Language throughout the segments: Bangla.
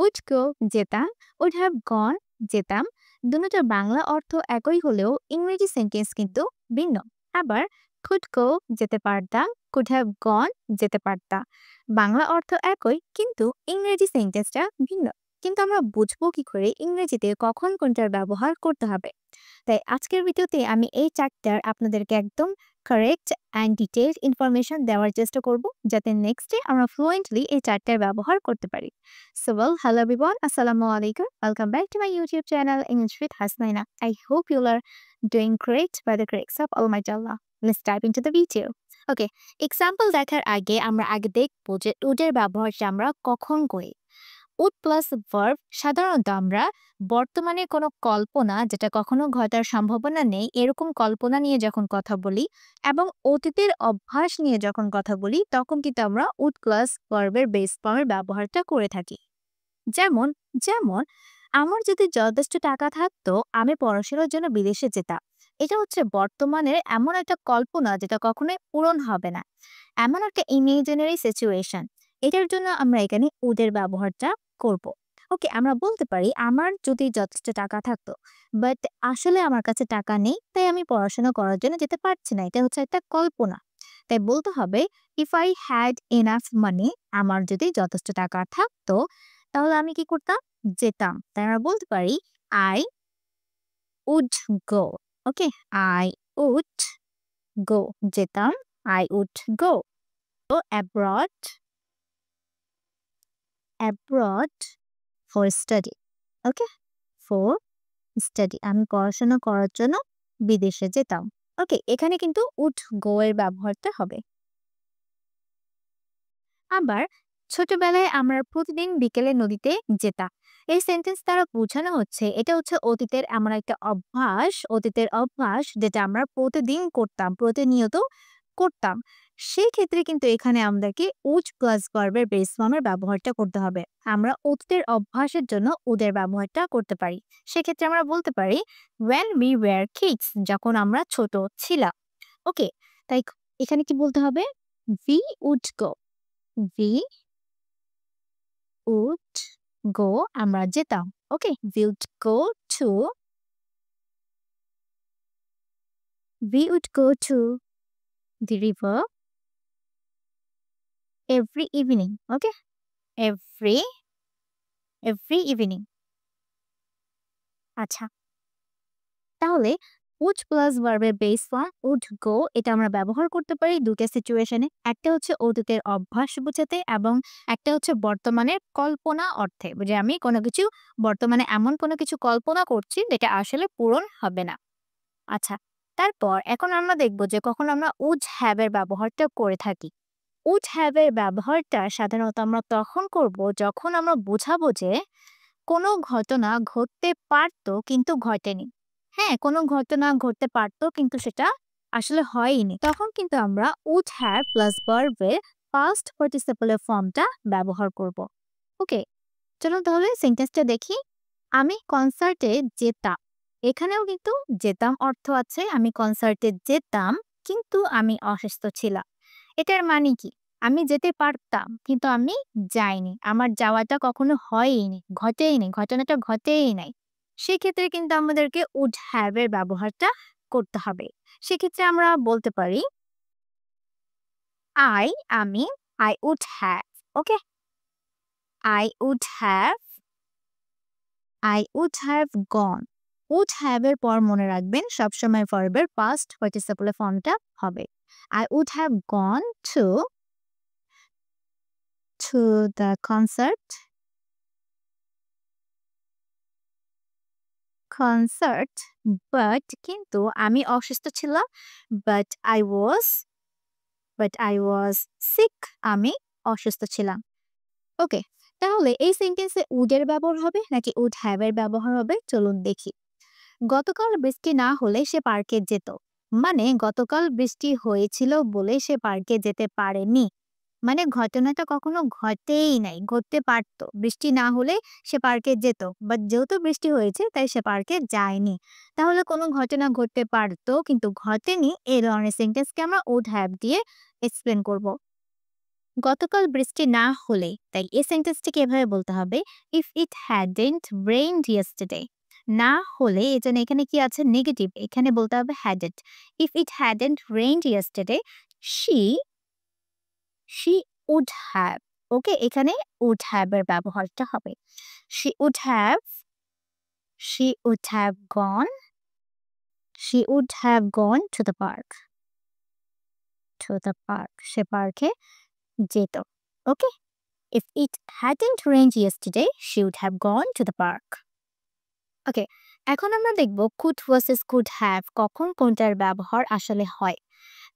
উড গো যেতাম, উড হ্যাভ গন যেতাম। দুটোটার বাংলা অর্থ একই হলেও ইংরেজি সেন্টেন্স কিন্তু ভিন্ন। আবার কুড গো যেতে পারতাম, কুড হ্যাভ গন যেতে পারতাম। বাংলা অর্থ একই কিন্তু ইংরেজি সেন্টেন্সটা ভিন্ন। কিন্তু আমরা বুঝবো কি করে ইংরেজিতে কখন কোনটার ব্যবহার করতে হবে? তাই আজকের ভিডিওতে আমি এই চারটার আপনাদেরকে একদম কারেক্ট অ্যান্ড ডিটেইলড ইনফরমেশন দেওয়ার চেষ্টা করব, যাতে নেক্সটে আমরা ফ্লুয়েন্টলি এই চারটার ব্যবহার করতে পারি। সো ওয়েল, হ্যালো এভরিওয়ান, আসসালামু আলাইকুম। Welcome back to my YouTube channel English with Hasnaina. I hope you are doing great by the grace of Almighty Allah. Let's dive into the video. Okay, example দেখার আগে আমরা দেখবো যে উডের ব্যবহারটা আমরা কখন করি। উড প্লাস ভার্ব সাধারণত আমরা বর্তমানে কোনো কল্পনা যেটা কখনো ঘটার সম্ভাবনা নেই এরকম কল্পনা নিয়ে যখন কথা বলি এবং অতীতের অভ্যাস নিয়ে যখন কথা বলি তখন কিন্তু আমরা উড প্লাস ভার্বের বেস ফর্মের ব্যবহারটা করে থাকি। যেমন যেমন আমার যদি যথেষ্ট টাকা থাকতো আমি পড়াশোনার জন্য বিদেশে যেতাম। এটা হচ্ছে বর্তমানের এমন একটা কল্পনা যেটা কখনোই পূরণ হবে না, এমন একটা ইমেজিনারি সিচুয়েশন। এটার জন্য আমরা এখানে উডের ব্যবহারটা করব। ওকে, আমরা বলতে পারি আমার যদি যথেষ্ট টাকা থাকতো, বাট আসলে আমার কাছে টাকা নেই, তাই আমি পড়াশোনা করার জন্য যেতে পারছি না। এটা হচ্ছে একটা কল্পনা। তাই বলতে হবে if I had enough money, আমার যদি যথেষ্ট টাকা থাকতো তাহলে আমি কি করতাম? যেতাম। তাই আমরা বলতে পারি I would go. Okay, I would go যেতাম, I would go abroad, abroad for study. Okay, for study আমি পড়াশোনা করার জন্য বিদেশে যেতাম। ওকে, এখানে কিন্তু উড গো এর ব্যবহারটা হবে। আবার ছোটবেলায় আমরা প্রতিদিন বিকেলে নদীতে যেতাম। এই সেন্টেন্স দ্বারা বোঝানো হচ্ছে এটা হচ্ছে অতীতের এমন একটা অভ্যাস, অতীতের অভ্যাস যেটা আমরা প্রতিদিন করতাম, প্রতিনিয়ত করতাম। সেই ক্ষেত্রে কিন্তু এখানে আমাদেরকে উড প্লাস ভার্বের বেস ফর্মের ব্যবহারটা করতে হবে। আমরা অতীতের অভ্যাসের জন্য উদের ব্যবহারটা করতে পারি। সেক্ষেত্রে আমরা বলতে পারি when we were kids, যখন আমরা ছোট ছিলাম। ওকে, তাই এখানে কি বলতে হবে? we would go, we would go আমরা যেতাম। ওকে, we would go to, we would go to the river every evening. Okay, every evening. আচ্ছা, তাহলে উড প্লাস ভার্বের বেস ফর্ম উড গো এটা আমরা ব্যবহার করতে পারি দুটো সিচুয়েশনে। একটা হচ্ছে অতীতের অভ্যাস বোঝাতে এবং একটা হচ্ছে বর্তমানের কল্পনা অর্থে, যে আমি কোনো কিছু বর্তমানে এমন কোনো কিছু কল্পনা করছি যেটা আসলে পূরণ হবে না। আচ্ছা, তারপর এখন আমরা দেখব যে কখন আমরা উড হ্যাভ এর ব্যবহারটা করে থাকি। উড হ্যাভ এর ব্যবহারটা সাধারণত আমরা তখন করব যখন আমরা বোঝাবো যে কোনো ঘটনা ঘটতে পারতো কিন্তু ঘটেনি। হ্যাঁ, কোনো ঘটনা ঘটতে পারতো কিন্তু সেটা আসলে হয়নি। তখন কিন্তু আমরা উড হ্যাভ প্লাস ভার্বের পাস্ট পার্টিসিপেলের ফর্মটা ব্যবহার করব। ওকে, চলুন তাহলে সেন্টেন্সটা দেখি। আমি কনসার্টে যেতাম। এখানেও কিন্তু যেতাম অর্থ আছে। আমি কনসার্টে যেতাম কিন্তু আমি অসুস্থ ছিলাম। এটার মানে কি? আমি যেতে পারতাম কিন্তু আমি যাইনি। আমার যাওয়াটা কখনো হয়ইনি, ঘটেইনি, ঘটনাটা ঘটেই নাই। সেক্ষেত্রে কিন্তু আমাদেরকে উড হ্যাভ এর ব্যবহারটা করতে হবে। সেক্ষেত্রে আমরা বলতে পারি আই আমি I would have. Okay, I would have, I would have gone. would have এর পর মনে রাখবেন সবসময় ভার্বের পাস্ট পার্টিসিপেল ফর্মটা হবে। I would have gone to the concert but কিন্তু আমি অসুস্থ ছিলাম, but I was sick, আমি অসুস্থ ছিলাম। ওকে, তাহলে এই সেন্টেন্সে উড এর ব্যবহার হবে নাকি উড হ্যাভ এর ব্যবহার হবে চলুন দেখি। গতকাল বৃষ্টি না হলে সে পার্কে যেত। মানে গতকাল বৃষ্টি হয়েছিল বলে সে পার্কে যেতে পারেনি। মানে ঘটনাটা কখনো ঘটেই নাই, ঘটতে পারতো। বৃষ্টি না হলে সে পার্কে যেত, বাট যেহেতু বৃষ্টি হয়েছে তাই সে পার্কে যায়নি। তাহলে কোনো ঘটনা ঘটতে পারতো কিন্তু ঘটেনি, এই ধরনের সেন্টেন্সকে আমরা উড হ্যাভ দিয়ে এক্সপ্লেন করব। গতকাল বৃষ্টি না হলে, তাই এই সেন্টেন্সটিকে এভাবে বলতে হবে, if it hadn't rained yesterday. না হলে এজন্য এখানে কি আছে? নেগেটিভ। এখানে বলতে হবে hadn't. If it hadn't rained yesterday, she she would have. Okay, এখানে উড হ্যাভ এর ব্যবহারটা হবে। She would have she would have gone she would have gone to the park. সে পার্কে যেত। ওকে, if it hadn't rained yesterday, she would have gone to the park. ওকে, এখন আমরা দেখব could versus could have কখন কোনটার ব্যবহার আসলে হয়।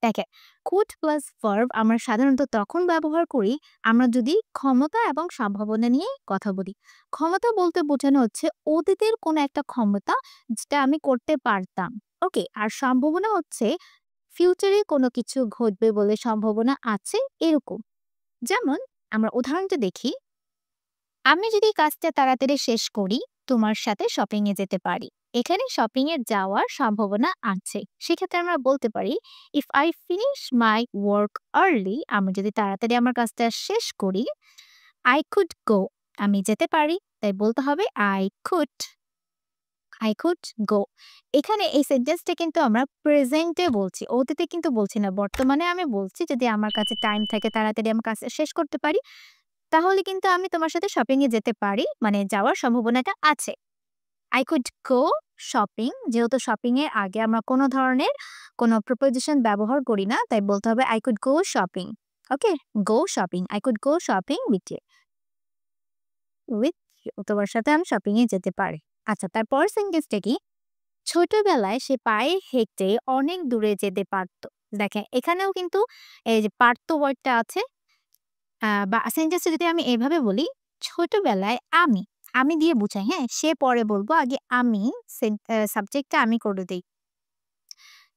দেখেন, could প্লাস verb আমরা সাধারণত তখন ব্যবহার করি আমরা যদি ক্ষমতা এবং সম্ভাবনা নিয়ে কথা বলি। ক্ষমতা বলতে বোঝানো হচ্ছে অতীতের কোনো একটা ক্ষমতা যেটা আমি করতে পারতাম। ওকে, আর সম্ভাবনা হচ্ছে ফিউচারে কোনো কিছু ঘটবে বলে সম্ভাবনা আছে এরকম। যেমন আমরা উদাহরণটা দেখি, আমি যদি কাজটা তাড়াতাড়ি শেষ করি তোমার সাথে শপিং এ যেতে পারি। এখানে শপিং এ যাওয়ার সম্ভাবনা আছে। সেক্ষেত্রে আমরা বলতে পারি, if I finish my work early, আমি যদি তাড়াতাড়ি আমার কাজটা শেষ করি, আই কুড গো, আমি যেতে পারি। তাই বলতে হবে আই কুড গো। এখানে এই সেন্টেন্সটা কিন্তু আমরা প্রেজেন্টে বলছি, অতীতে কিন্তু বলছি না। বর্তমানে আমি বলছি যদি আমার কাছে টাইম থাকে তাড়াতাড়ি আমার কাজটা শেষ করতে পারি, তাহলে কিন্তু আমি তোমার সাথে শপিং এ যেতে পারি, মানে যাওয়ার সম্ভাবনাটা আছে। আই কুড গো শপিং, যেহেতু শপিং এর আগে আমরা কোনো ধরনের কোনো প্রিপোজিশন ব্যবহার করি না, তাই বলতে হবে I could go shopping. Okay, go shopping, I could go shopping with তোমার সাথে আমি শপিং এ যেতে পারি। আচ্ছা, তারপর সেন্টেন্সটা কি? ছোটবেলায় সে পায়ে হেঁটে অনেক দূরে যেতে পারত। দেখেন, এখানেও কিন্তু এই যে পারত ওয়ার্ডটা আছে। বা সেন্টেন্সটা যদি আমি এভাবে বলি, ছোটবেলায় আমি দিয়ে বুঝাই, হ্যাঁ? সে পরে বলবো, আগে আমি সাবজেক্টটা আমি করে দেই।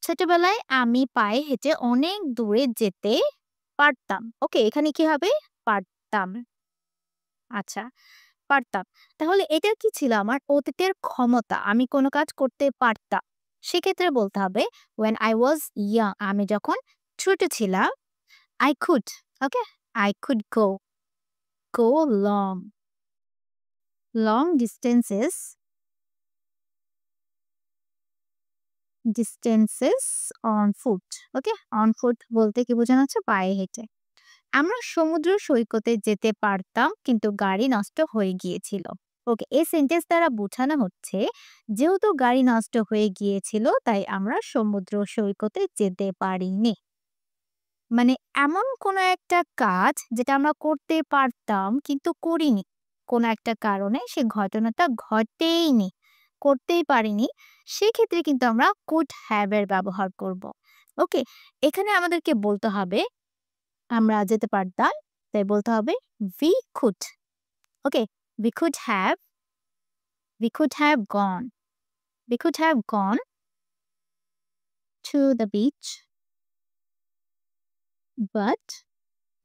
ছোটবেলায় আমি পায়ে হেঁটে অনেক দূরে যেতে পারতাম। ওকে, এখানে কি হবে? পারতাম। আচ্ছা, পারতাম। তাহলে এটা কি ছিল? আমার অতীতের ক্ষমতা। আমি কোনো কাজ করতে পারতাম। সেক্ষেত্রে বলতে হবে when I was young, আমি যখন ছোট ছিলাম, I could, okay? I could go long distances on foot. Okay, on foot বলতে কি বোঝানো হচ্ছে? পায়ে হেঁটে। আমরা সমুদ্র সৈকতে যেতে পারতাম কিন্তু গাড়ি নষ্ট হয়ে গিয়েছিল। ওকে, এই সেন্টেন্স দ্বারা বোঝানো হচ্ছে যেহেতু গাড়ি নষ্ট হয়ে গিয়েছিল তাই আমরা সমুদ্র সৈকতে যেতে পারিনি। মানে এমন কোনো একটা কাজ যেটা আমরা করতে পারতাম কিন্তু করিনি। কোনো একটা কারণে সে ঘটনাটা ঘটেইনি, করতেই পারিনি। সেক্ষেত্রে কিন্তু আমরা কুড হ্যাভ এর ব্যবহার করব। ওকে, এখানে আমাদেরকে বলতে হবে আমরা যেতে পারতাম, তাই বলতে হবে we could. Okay, we could have we could have gone we could have gone to the beach, but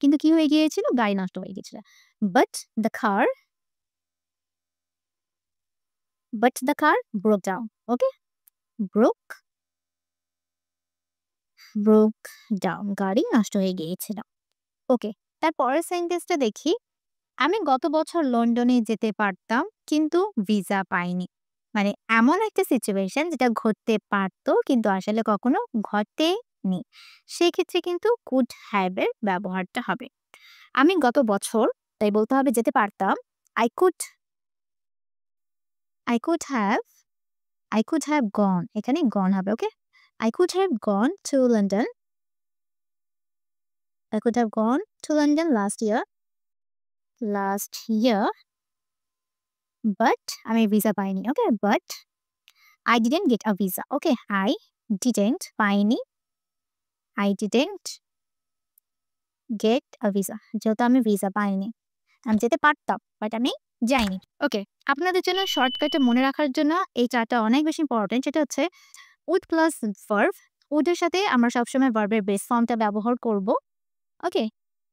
কিন্তু কি হয়ে গিয়েছিল? গাড়ি নষ্ট হয়ে গিয়েছিল। but the car but the car broke down. Okay, broke broke down, গাড়ি নষ্ট হয়ে গিয়েছিল। ওকে, তারপরের সেন্টেন্সটা দেখি, আমি গত বছর লন্ডনে যেতে পারতাম কিন্তু ভিসা পাইনি। মানে এমন একটা সিচুয়েশন যেটা ঘটতে পারতো কিন্তু আসলে কখনো ঘটেনি। সেক্ষেত্রে কিন্তু কুড হ্যাভ এর ব্যবহারটা হবে। আমি গত বছর, তাই বলতে হবে যেতে পারতাম। I could I could have I could have gone, এখানে গন হবে। Okay, I could have gone to London I could have gone to London last year but আমি ভিসা পাইনি। Okay, but I didn't get a visa. Okay, I didn't পাইনি। I didn't get a visa. যেহেতু আমি ভিসা পাইনি। আমি যেতে পারতাম, বাট আমি যাইনি। ওকে, আপনাদের জন্য শর্টকাটে মনে রাখার জন্য এই চারটা অনেক বেশি ইম্পর্টেন্ট। সেটা হচ্ছে would প্লাস ভার্ব। would এর সাথে আমরা সবসময় ভার্বের বেস ফর্মটা ব্যবহার করব। ওকে,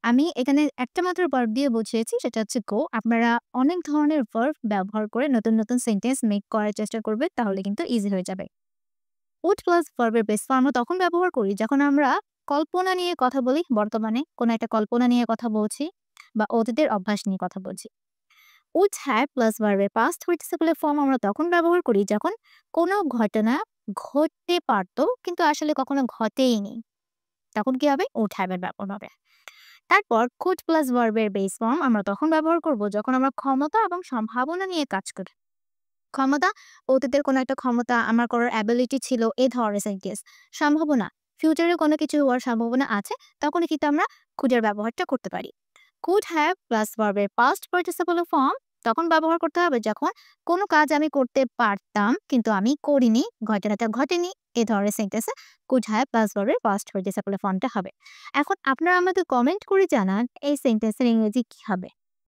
আমি এখানে একটা মাত্র ভার্ব দিয়ে বুঝিয়েছি, সেটা হচ্ছে গো। আপনারা অনেক ধরনের ভার্ব ব্যবহার করে নতুন নতুন সেন্টেন্স মেক করার চেষ্টা করবেন, তাহলে কিন্তু ইজি হয়ে যাবে। would প্লাস ভার্বের বেস ফর্ম আমরা তখন ব্যবহার করি যখন আমরা কল্পনা নিয়ে কথা বলি, বর্তমানে কোনো একটা কল্পনা নিয়ে কথা বলছি বা অতীতের অভ্যাস নিয়ে কথা বলছি। would have প্লাস ভার্বের past participle ফর্ম আমরা তখন ব্যবহার করি যখন কোনো ঘটনা ঘটতে পারতো কিন্তু আসলে কখনো ঘটেইনি। তখন কি হবে? would have এর ব্যবহার হবে। তারপর could প্লাস ভার্বের বেস ফর্ম আমরা তখন ব্যবহার করব যখন আমরা ক্ষমতা এবং সম্ভাবনা নিয়ে কাজ করি। ক্ষমতা, অতীতের কোনো একটা ক্ষমতা আমার করার অ্যাবিলিটি ছিল এ ধরনের সেন্টেন্স। সম্ভাবনা, ফিউচারে কোনো কিছু হওয়ার সম্ভাবনা আছে, তখনই কিন্তু আমরা could এর ব্যবহারটা করতে পারি। could have প্লাস ভার্বের past participle ফর্ম তখন ব্যবহার করতে হবে যখন কোনো কাজ আমি করতে পারতাম কিন্তু আমি করিনি, ঘটনাটা ঘটেনি। এ ধরনের সেন্টেন্সে could have প্লাস ভার্বের past participle ফর্মটা হবে। এখন আপনারা আমাকে কমেন্ট করে জানান এই সেন্টেন্সের ইংরেজি কি হবে?